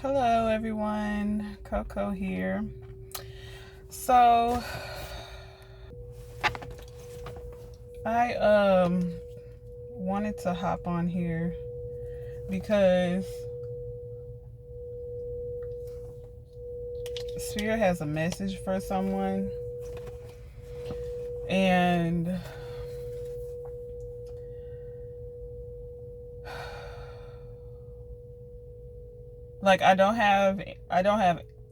Hello everyone, Coco here. So I wanted to hop on here because Spirit has a message for someone, and like I don't have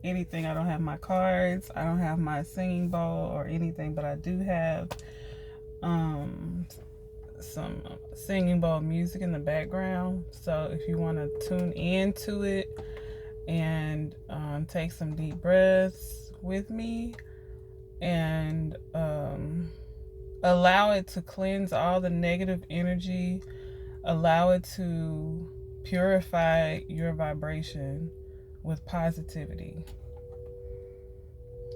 anything. I don't have my cards, I don't have my singing bowl or anything, but I do have some singing bowl music in the background. So if you want to tune into it and take some deep breaths with me and allow it to cleanse all the negative energy, allow it to purify your vibration with positivity.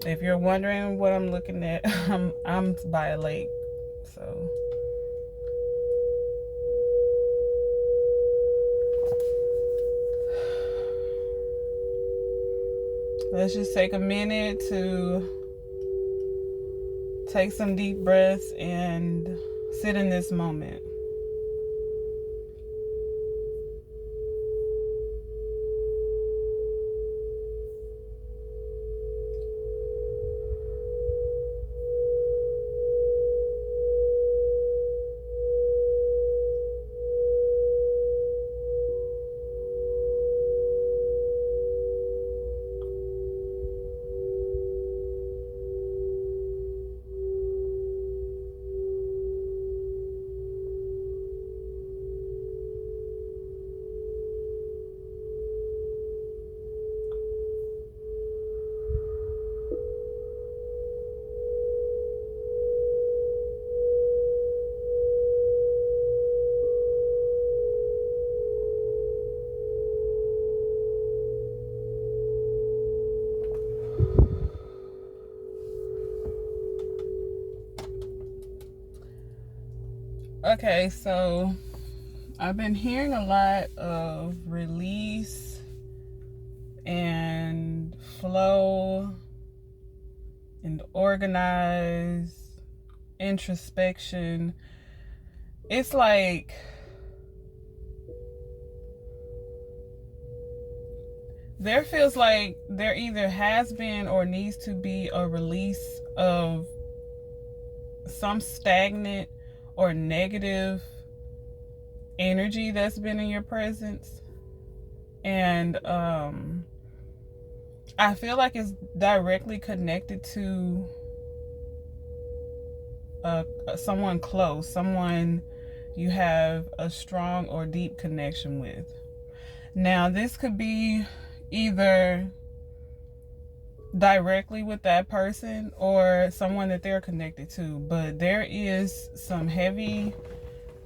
If you're wondering what I'm looking at, I'm by a lake, so let's just take a minute to take some deep breaths and sit in this moment. Okay, so I've been hearing a lot of release and flow and organize, introspection. It's like there feels like there either has been or needs to be a release of some stagnant or negative energy that's been in your presence. And I feel like it's directly connected to someone close, someone you have a strong or deep connection with. Now, this could be either directly with that person or someone that they're connected to, but there is some heavy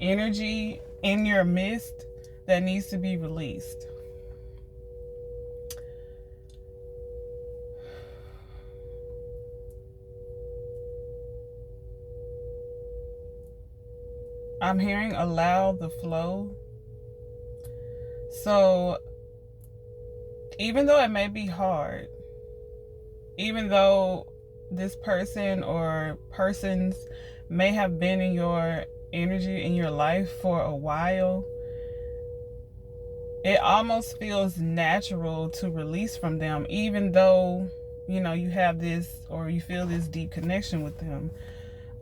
energy in your midst that needs to be released. I'm hearing allow the flow. So even though it may be hard, even though this person or persons may have been in your energy, in your life for a while, it almost feels natural to release from them, even though, you know, you have this or you feel this deep connection with them.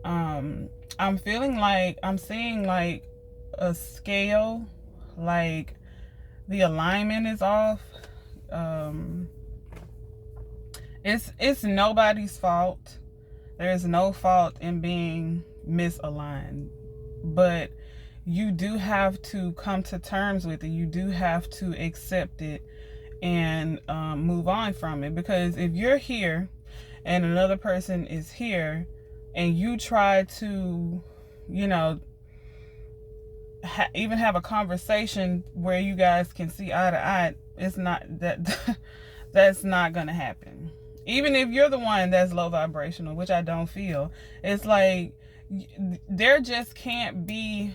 I'm feeling like I'm seeing like a scale, like the alignment is off. It's nobody's fault. There's no fault in being misaligned, but you do have to come to terms with it. You do have to accept it and move on from it. Because if you're here and another person is here and you try to, you know, even have a conversation where you guys can see eye to eye, it's not that that's not gonna happen. Even if you're the one that's low vibrational, which I don't feel, it's like there just can't be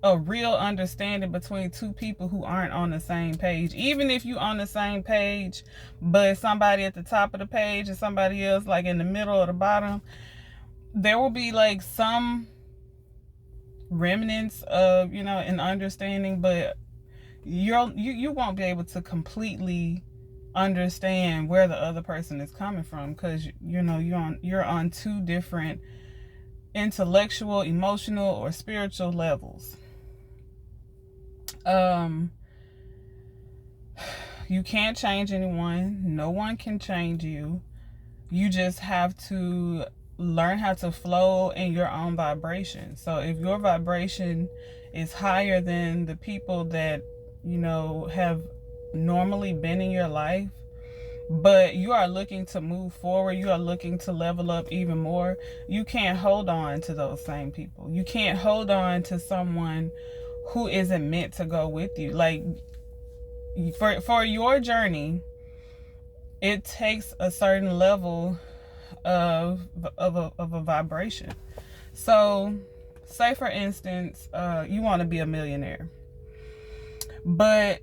a real understanding between two people who aren't on the same page. Even if you on the same page, but somebody at the top of the page and somebody else like in the middle or the bottom, there will be like some remnants of, you know, an understanding, but you won't be able to completely understand where the other person is coming from, because you know you're on two different intellectual, emotional, or spiritual levels. You can't change anyone. No one can change you. You just have to learn how to flow in your own vibration. So if your vibration is higher than the people that, you know, have normally been in your life, but you are looking to move forward, you are looking to level up even more, you can't hold on to those same people. You can't hold on to someone who isn't meant to go with you. Like, for your journey, it takes a certain level of a vibration. So say for instance, you want to be a millionaire, but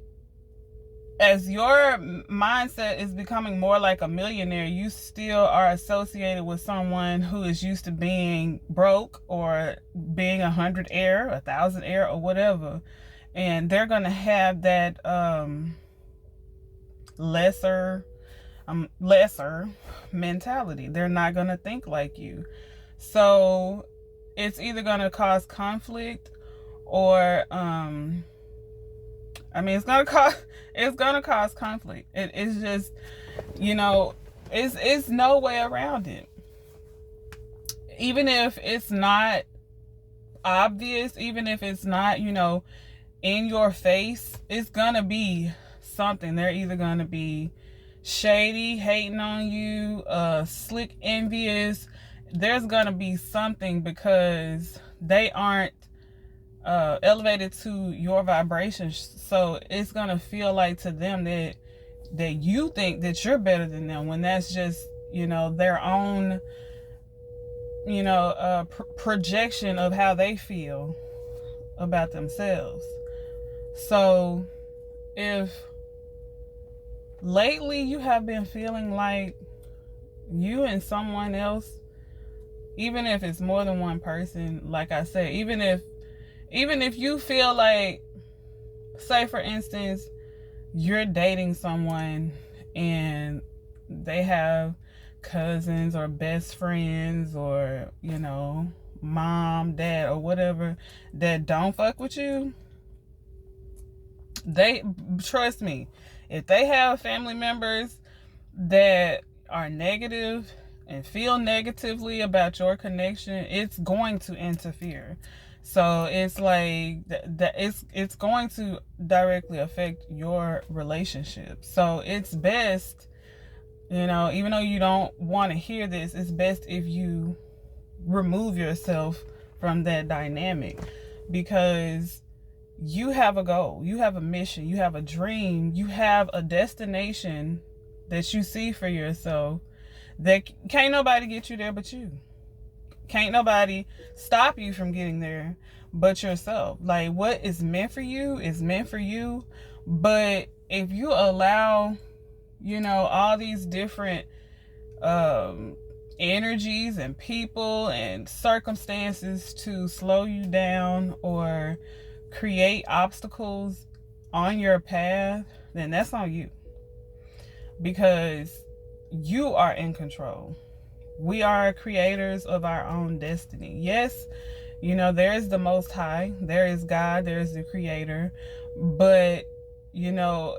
as your mindset is becoming more like a millionaire, you still are associated with someone who is used to being broke or being 100 a 1,000 or whatever, and they're gonna have that lesser mentality. They're not gonna think like you. So it's either gonna cause conflict or it's gonna cause conflict. It's just, you know, it's no way around it. Even if it's not obvious, even if it's not, you know, in your face, it's gonna be something. They're either gonna be shady, hating on you, slick, envious. There's gonna be something, because they aren't elevated to your vibration. So it's gonna feel like to them that you think that you're better than them, when that's just, you know, their own, you know, projection of how they feel about themselves. So if lately you have been feeling like you and someone else, even if it's more than one person, like I said, even if you feel like, say for instance, you're dating someone and they have cousins or best friends or, you know, mom, dad, or whatever that don't fuck with you, they, trust me, if they have family members that are negative and feel negatively about your connection, it's going to interfere. So it's like that it's going to directly affect your relationship. So it's best, you know, even though you don't want to hear this, it's best if you remove yourself from that dynamic, because you have a goal, you have a mission, you have a dream, you have a destination that you see for yourself, that can't nobody get you there but you. Can't nobody stop you from getting there but yourself. Like, what is meant for you is meant for you. But if you allow, you know, all these different energies and people and circumstances to slow you down or create obstacles on your path, then that's on you, because you are in control. We are creators of our own destiny. Yes, you know, there is the Most High, there is God, there is the Creator, but, you know,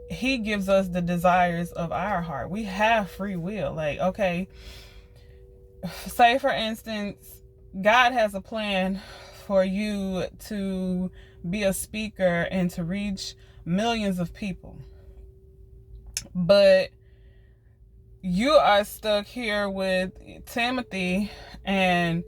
He gives us the desires of our heart. We have free will. Like, okay, say for instance, God has a plan for you to be a speaker and to reach millions of people, but you are stuck here with Timothy, and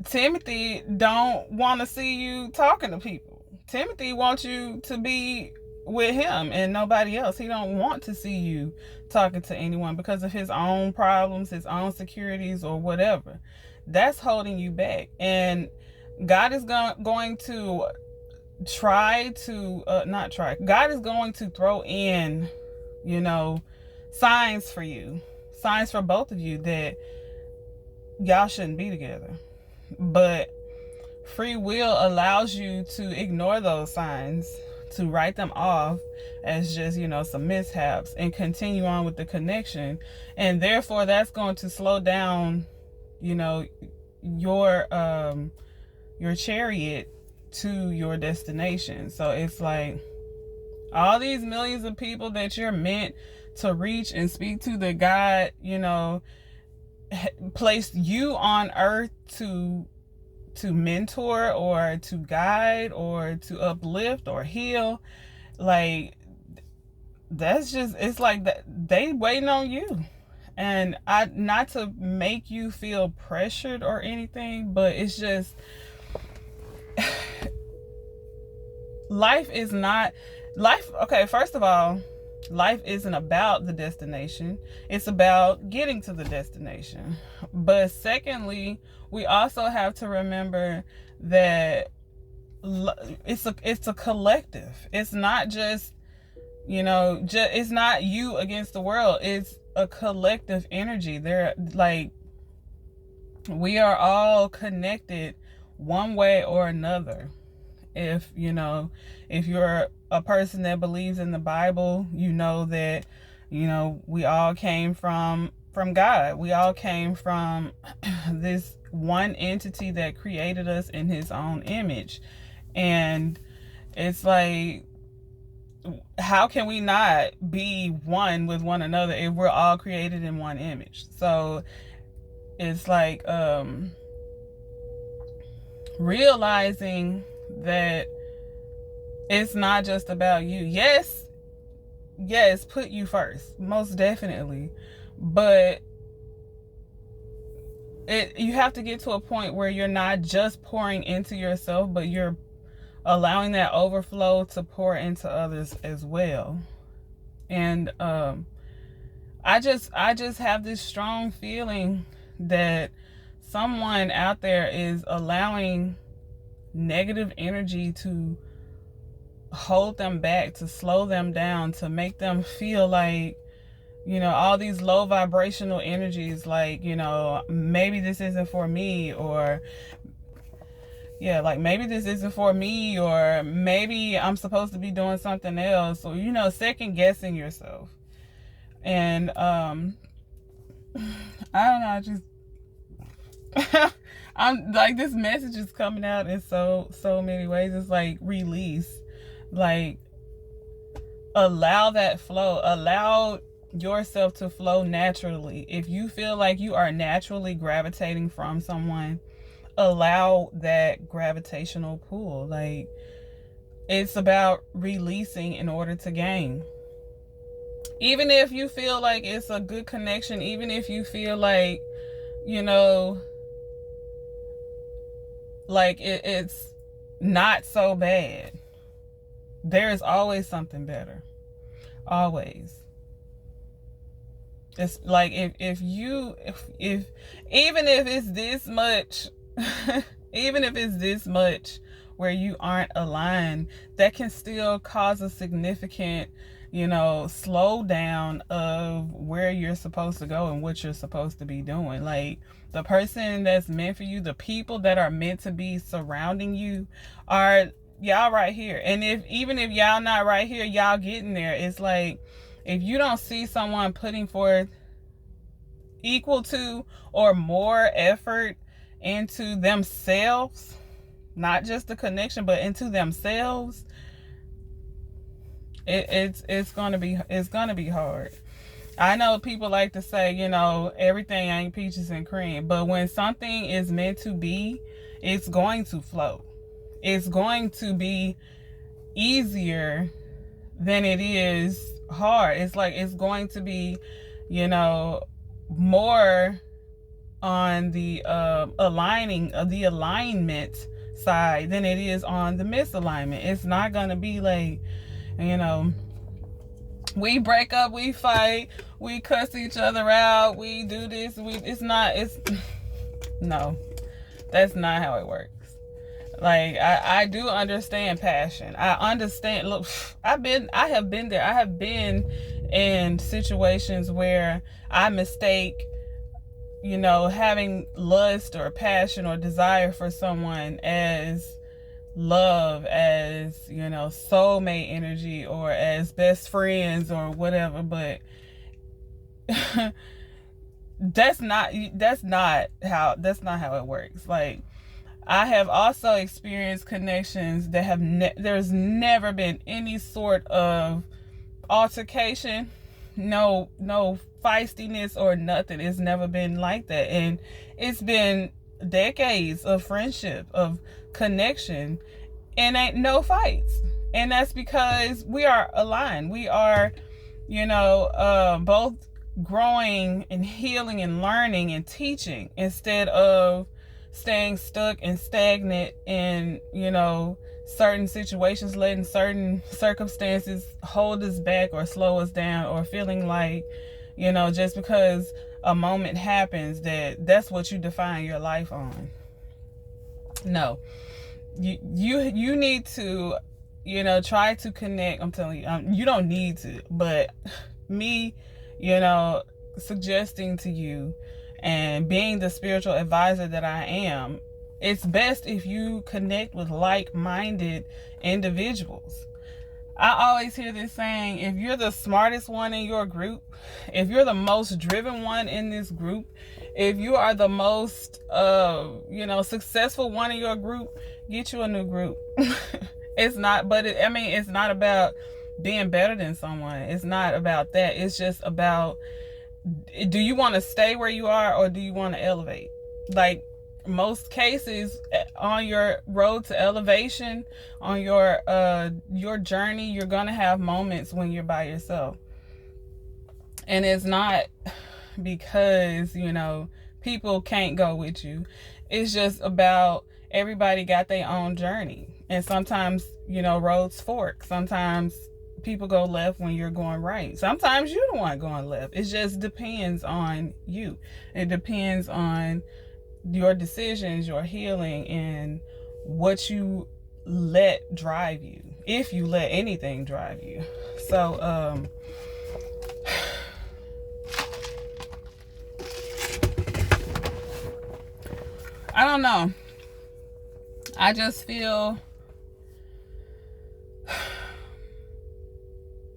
Timothy don't want to see you talking to people. Timothy wants you to be with him and nobody else. He don't want to see you talking to anyone because of his own problems, his own securities, or whatever. That's holding you back. And God is going to try to not try. God is going to throw in, signs for you, signs for both of you that y'all shouldn't be together. But free will allows you to ignore those signs, to write them off as just, some mishaps and continue on with the connection. And therefore that's going to slow down, your chariot to your destination. So it's like all these millions of people that you're meant to reach and speak to, that God, placed you on earth to mentor or to guide or to uplift or heal. Like, that's just, it's like that they waiting on you. And not to make you feel pressured or anything, but it's just okay, first of all, life isn't about the destination. It's about getting to the destination. But secondly, we also have to remember that it's a collective. It's not just, it's not you against the world. It's a collective energy. We are all connected one way or another. If you're a person that believes in the Bible, you know that, we all came from God. We all came from this one entity that created us in his own image. And it's like, how can we not be one with one another if we're all created in one image? So it's like realizing that it's not just about you. Yes, put you first, most definitely. But you have to get to a point where you're not just pouring into yourself, but you're allowing that overflow to pour into others as well. And I just have this strong feeling that someone out there is allowing negative energy to hold them back, to slow them down, to make them feel like, all these low vibrational energies, like, maybe this isn't for me, or maybe this isn't for me, or maybe I'm supposed to be doing something else, or, second guessing yourself. And I don't know, I just I'm like, this message is coming out in so many ways. It's like release, like allow that flow, allow yourself to flow naturally. If you feel like you are naturally gravitating from someone, allow that gravitational pull. Like, it's about releasing in order to gain. Even if you feel like it's a good connection, even if you feel like, like it's not so bad, there is always something better. Always. It's like, if even if it's this much even if it's this much where you aren't aligned, that can still cause a significant, slow down of where you're supposed to go and what you're supposed to be doing. Like, the person that's meant for you, the people that are meant to be surrounding you, are y'all right here. And even if y'all not right here, y'all getting there. It's like, if you don't see someone putting forth equal to or more effort into themselves, not just the connection, but into themselves, it's gonna be hard. I know people like to say, everything ain't peaches and cream, but when something is meant to be, it's going to flow. It's going to be easier than it is hard. It's like, it's going to be, more on the alignment side than it is on the misalignment. It's not gonna be like, we break up, we fight, we cuss each other out, we do this, no, that's not how it works. Like I do understand passion. I understand. Look, I have been there. I have been in situations where I mistake, having lust or passion or desire for someone as love, as, soulmate energy, or as best friends or whatever. But that's not how it works. Like, I have also experienced connections that have there's never been any sort of altercation, no feistiness or nothing. It's never been like that, and it's been decades of friendship, of connection, and ain't no fights. And that's because we are aligned. We are, both growing and healing and learning and teaching, instead of staying stuck and stagnant in, certain situations, letting certain circumstances hold us back or slow us down, or feeling like, just because a moment happens that's what you define your life on. No. You need to, try to connect. I'm telling you, you don't need to, but me, suggesting to you and being the spiritual advisor that I am, it's best if you connect with like-minded individuals. I always hear this saying, if you're the smartest one in your group, if you're the most driven one in this group, if you are the most, successful one in your group, get you a new group. It's not about being better than someone. It's not about that. It's just about, do you want to stay where you are, or do you want to elevate? Like, most cases, on your road to elevation, on your journey, you're gonna have moments when you're by yourself. And it's not because, people can't go with you. It's just about, everybody got their own journey. And sometimes, roads fork. Sometimes people go left when you're going right. Sometimes you're the one going left. It just depends on you. It depends on your decisions, your healing, and what you let drive you, if you let anything drive you. So I don't know. I just feel,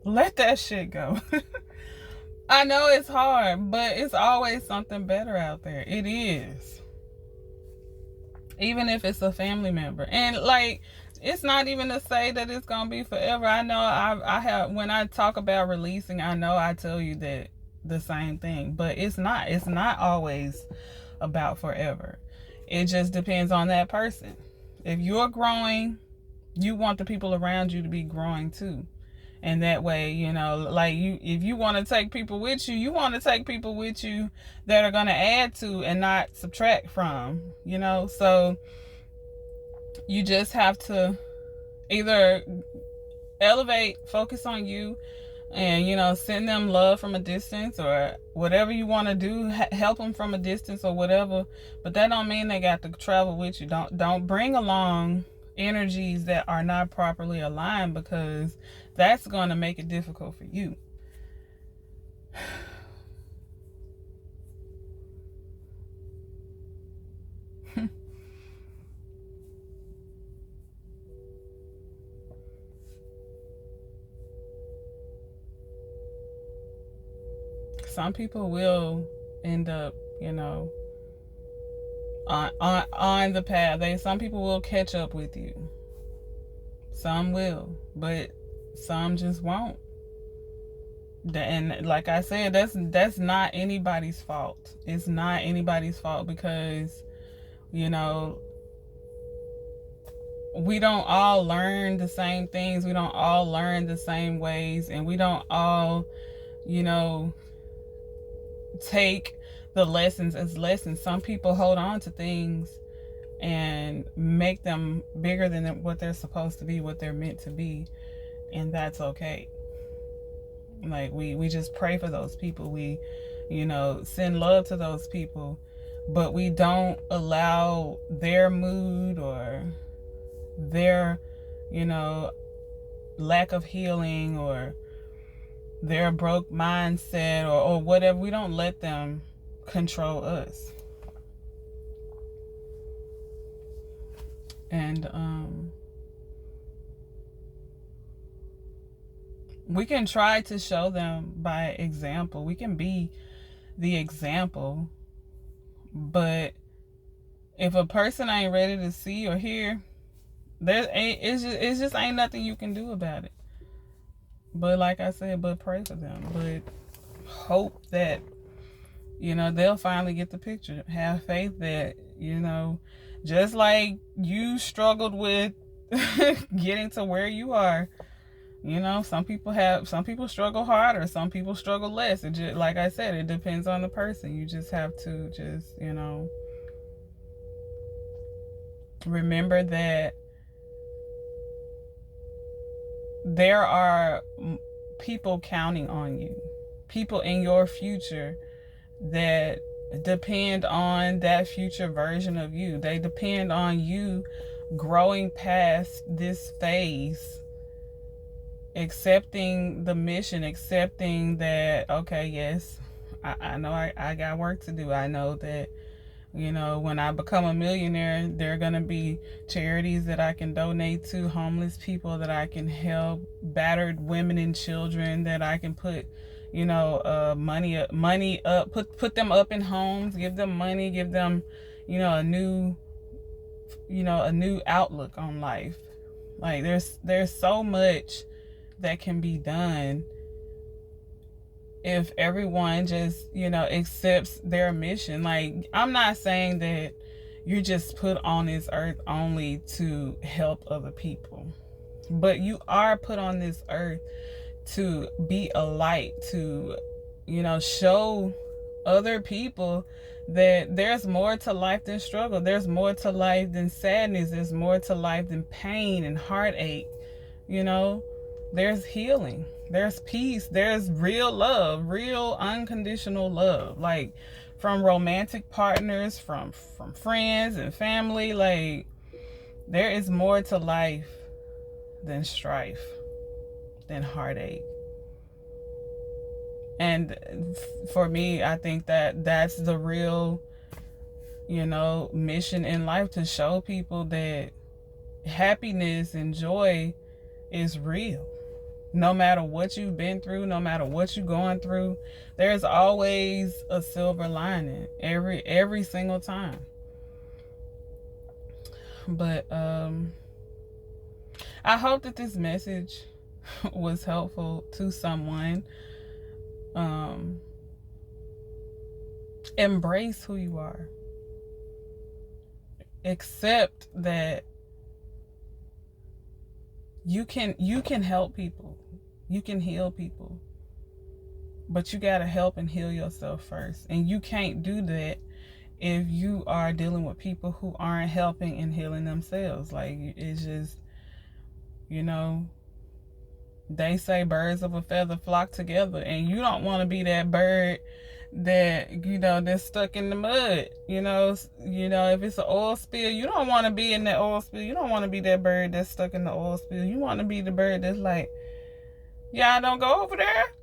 let that shit go. I know it's hard, but it's always something better out there. It is. Even if it's a family member. And like, it's not even to say that it's gonna be forever. I know I have, when I talk about releasing, I know I tell you that the same thing, but it's not always about forever. It just depends on that person. If you're growing, you want the people around you to be growing too. And that way, if you want to take people with you, want to take people with you that are going to add to and not subtract from, So you just have to either elevate, focus on you, and, send them love from a distance, or whatever you want to do, help them from a distance or whatever. But that don't mean they got to travel with you. Don't bring along energies that are not properly aligned, because that's going to make it difficult for you. Some people will end up, on the path. Some people will catch up with you. Some will, but some just won't. And like I said, that's not anybody's fault. It's not anybody's fault, because, we don't all learn the same things. We don't all learn the same ways, and we don't all, take the lessons as lessons. Some people hold on to things and make them bigger than what they're supposed to be, what they're meant to be, and that's okay. Like, we just pray for those people. We, send love to those people, but we don't allow their mood or their, lack of healing or their broke mindset or whatever. We don't let them control us. And we can try to show them by example. We can be the example. But if a person ain't ready to see or hear, it's just ain't nothing you can do about it. But like I said, but pray for them. But hope that, they'll finally get the picture. Have faith that, just like you struggled with getting to where you are, some people struggle harder, some people struggle less. It just, like I said, it depends on the person. You just have to remember that there are people counting on you, people in your future that depend on that future version of you. They depend on you growing past this phase, accepting the mission, accepting that, okay, yes, I know I got work to do. I know that, when I become a millionaire, there are going to be charities that I can donate to, homeless people that I can help, battered women and children that I can put, money up, put them up in homes, give them money, give them, a new outlook on life. Like there's so much that can be done if everyone just, accepts their mission. Like, I'm not saying that you're just put on this earth only to help other people, but you are put on this earth to be a light, to, show other people that there's more to life than struggle. There's more to life than sadness. There's more to life than pain and heartache. There's healing, there's peace, there's real love, real unconditional love, like from romantic partners, from friends and family. Like, there is more to life than strife, than heartache. And for me, I think that that's the real, mission in life, to show people that happiness and joy is real. No matter what you've been through, no matter what you're going through, there's always a silver lining every single time. But I hope that this message was helpful to someone. Embrace who you are. Accept that you can help people. You can heal people. But you got to help and heal yourself first. And you can't do that if you are dealing with people who aren't helping and healing themselves. Like, it's just, they say birds of a feather flock together, and you don't want to be that bird that, that's stuck in the mud. If it's an oil spill, you don't want to be in that oil spill. You don't want to be that bird that's stuck in the oil spill. You want to be the bird that's like, yeah, don't go over there.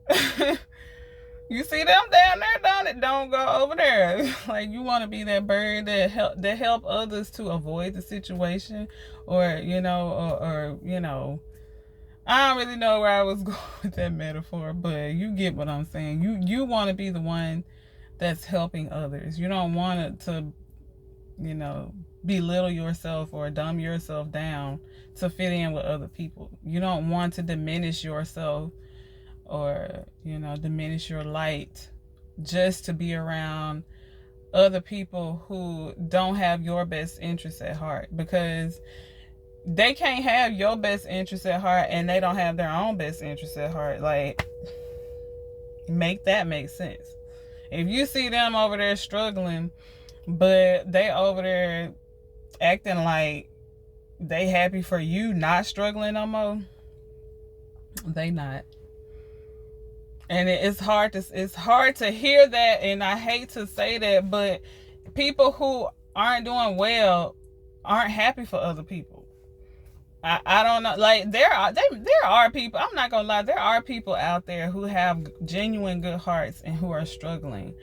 You see them down there, don't go over there. Like, you want to be that bird that help others to avoid the situation, or I don't really know where I was going with that metaphor, but you get what I'm saying. You want to be the one that's helping others. You don't want to belittle yourself or dumb yourself down to fit in with other people. You don't want to diminish yourself or, diminish your light just to be around other people who don't have your best interests at heart, because they can't have your best interests at heart and they don't have their own best interests at heart. Like, make that make sense. If you see them over there struggling, but they over there acting like they happy for you not struggling no more, they not. And it's hard to hear that, and I hate to say that, but people who aren't doing well aren't happy for other people. I don't know. Like there are people. I'm not gonna lie. There are people out there who have genuine good hearts and who are struggling,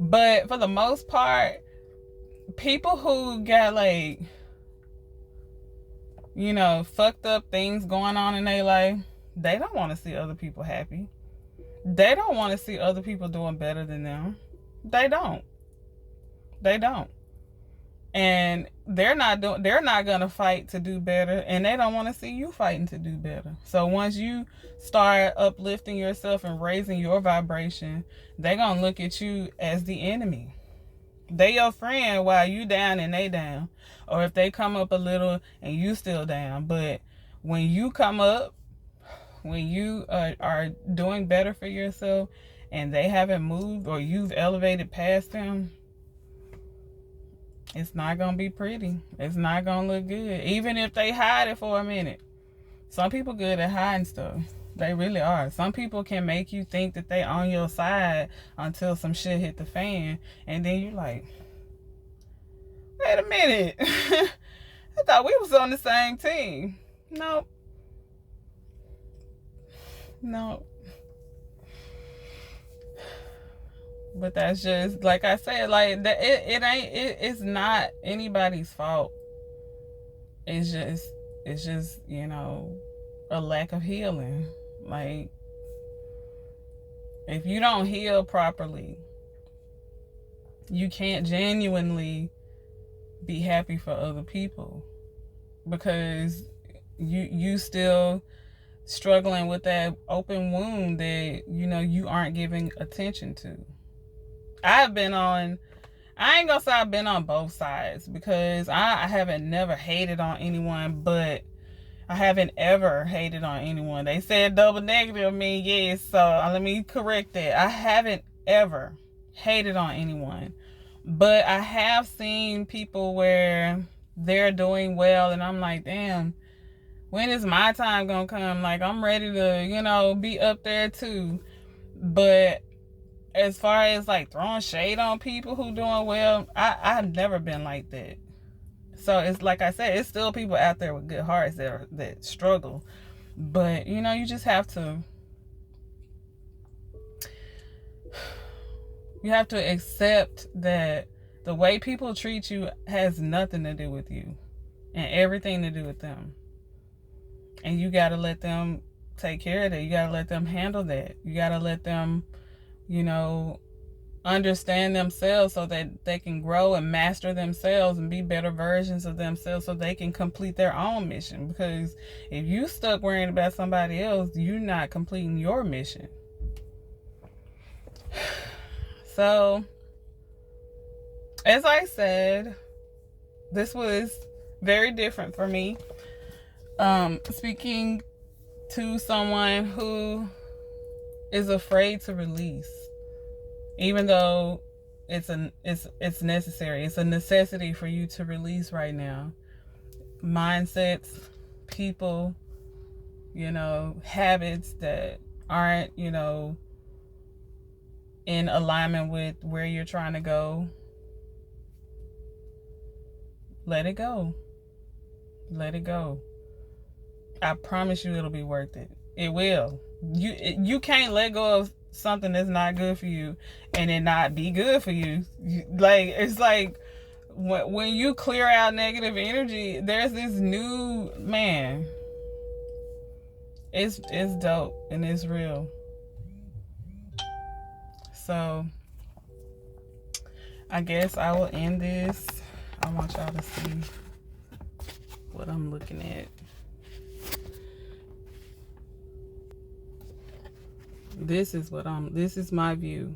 but for the most part, people who got like, fucked up things going on in their life, they don't want to see other people happy. They don't want to see other people doing better than them. They don't. They don't. And they're not gonna fight to do better, and they don't want to see you fighting to do better. So once you start uplifting yourself and raising your vibration, they're gonna look at you as the enemy. They your friend while you down and they down. Or if they come up a little and you still down. But when you come up, when you are doing better for yourself and they haven't moved or you've elevated past them, it's not going to be pretty. It's not going to look good. Even if they hide it for a minute. Some people good at hiding stuff. They really are. Some people can make you think that they on your side until some shit hit the fan. And then you like, wait a minute. I thought we was on the same team. Nope. Nope. But that's just, like I said, like that. It's not anybody's fault. It's just, a lack of healing. Like, if you don't heal properly, you can't genuinely be happy for other people, because you still struggling with that open wound that you aren't giving attention to. I ain't gonna say I've been on both sides, because I haven't never hated on anyone, but I haven't ever hated on anyone. They said double negative mean yes, so let me correct that. I haven't ever hated on anyone, but I have seen people where they're doing well and I'm like, damn, when is my time gonna come? Like, I'm ready to, be up there too. But as far as like throwing shade on people who doing well, I've never been like that. So it's like I said, it's still people out there with good hearts that struggle. But you just have to accept that the way people treat you has nothing to do with you and everything to do with them. And you got to let them take care of that. You got to let them handle that. You got to let them understand themselves so that they can grow and master themselves and be better versions of themselves so they can complete their own mission. Because if you stuck worrying about somebody else, you're not completing your mission. So, as I said, this was very different for me. Speaking to someone who is afraid to release, even though it's necessary. It's a necessity for you to release right now. Mindsets, people, habits that aren't, in alignment with where you're trying to go. Let it go. Let it go. I promise you it'll be worth it. It will. You can't let go of something that's not good for you and it not be good for you. It's like when you clear out negative energy, there's this new, man, it's dope and it's real. So I guess I will end this. I want y'all to see what I'm looking at. This is my view.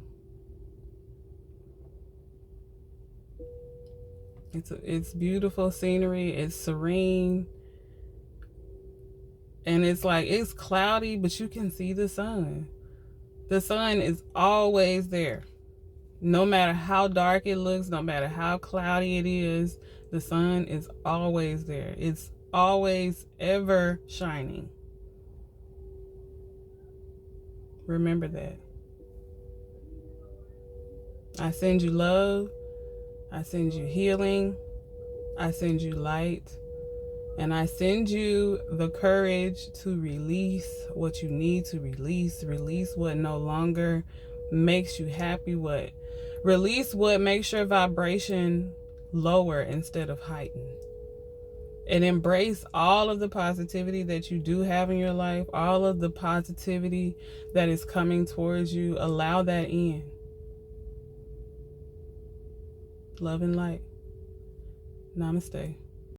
It's beautiful scenery, it's serene. And it's like, it's cloudy, but you can see the sun. The sun is always there. No matter how dark it looks, no matter how cloudy it is, the sun is always there. It's always ever shining. Remember that. I send you love. I send you healing. I send you light. And I send you the courage to release what you need to release. Release what no longer makes you happy. Release what makes your vibration lower instead of heightened. And embrace all of the positivity that you do have in your life, all of the positivity that is coming towards you. Allow that in. Love and light. Namaste.